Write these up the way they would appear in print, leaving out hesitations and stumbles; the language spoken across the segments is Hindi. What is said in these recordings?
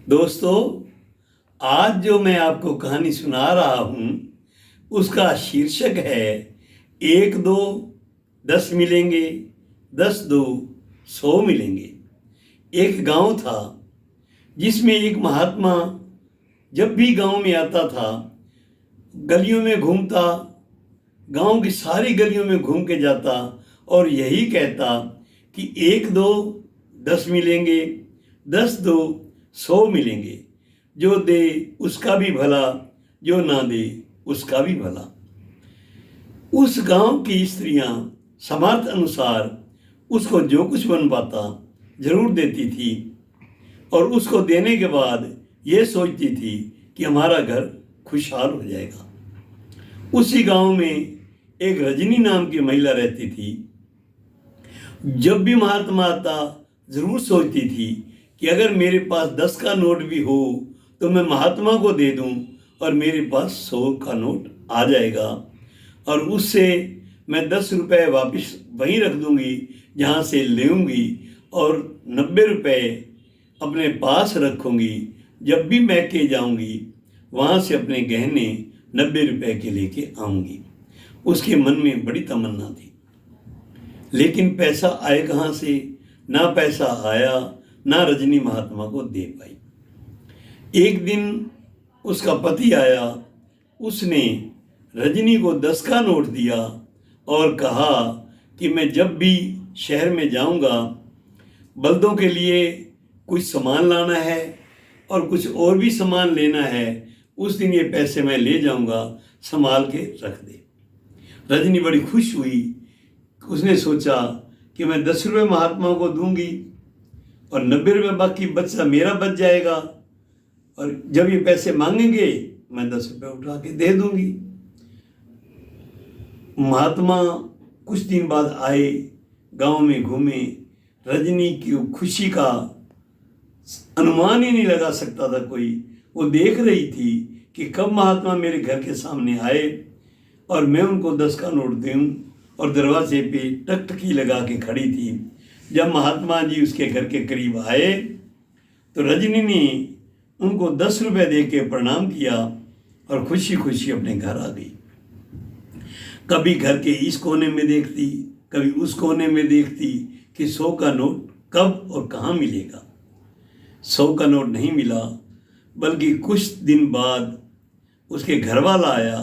दोस्तों, आज जो मैं आपको कहानी सुना रहा हूँ उसका शीर्षक है एक दो 10 मिलेंगे, 10 दो 100 मिलेंगे। एक गांव था जिसमें एक महात्मा जब भी गांव में आता था, गलियों में घूमता, गांव की सारी गलियों में घूम के जाता और यही कहता कि एक दो 10 मिलेंगे, 10 दो 100 मिलेंगे। जो दे उसका भी भला, जो ना दे उसका भी भला। उस गांव की स्त्रियां सामर्थ अनुसार उसको जो कुछ बन पाता जरूर देती थी और उसको देने के बाद ये सोचती थी कि हमारा घर खुशहाल हो जाएगा। उसी गांव में एक रजनी नाम की महिला रहती थी। जब भी महात्मा आता जरूर सोचती थी कि अगर मेरे पास 10 का नोट भी हो तो मैं महात्मा को दे दूं और मेरे पास 100 का नोट आ जाएगा और उससे मैं 10 रुपये वापस वहीं रख दूंगी जहां से लेऊंगी और 90 रुपये अपने पास रखूंगी। जब भी मैं के जाऊंगी वहां से अपने गहने 90 रुपये के लेके आऊंगी। उसके मन में बड़ी तमन्ना थी, लेकिन पैसा आए कहाँ से? ना पैसा आया, ना रजनी महात्मा को दे पाई। एक दिन उसका पति आया, उसने रजनी को 10 का नोट दिया और कहा कि मैं जब भी शहर में जाऊंगा, बल्दों के लिए कुछ सामान लाना है और कुछ और भी सामान लेना है, उस दिन ये पैसे मैं ले जाऊंगा, संभाल के रख दे। रजनी बड़ी खुश हुई। उसने सोचा कि मैं 10 रुपये महात्मा को दूंगी और 90 रुपये बाकी बच्चा मेरा बच जाएगा और जब ये पैसे मांगेंगे मैं 10 रुपये उठा के दे दूंगी। महात्मा कुछ दिन बाद आए, गांव में घूमे। रजनी की खुशी का अनुमान ही नहीं लगा सकता था कोई। वो देख रही थी कि कब महात्मा मेरे घर के सामने आए और मैं उनको 10 का नोट दूं, और दरवाजे पे टकटकी लगा के खड़ी थी। जब महात्मा जी उसके घर के करीब आए तो रजनी ने उनको 10 रुपये दे के प्रणाम किया और खुशी खुशी अपने घर आ गई। कभी घर के इस कोने में देखती, कभी उस कोने में देखती कि 100 का नोट कब और कहाँ मिलेगा। 100 का नोट नहीं मिला, बल्कि कुछ दिन बाद उसके घर वाला आया।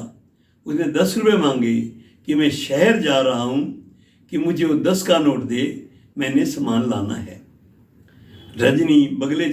उसने 10 रुपये मांगे कि मैं शहर जा रहा हूँ, कि मुझे वो 10 का नोट दे, मैंने सामान लाना है। रजनी बगले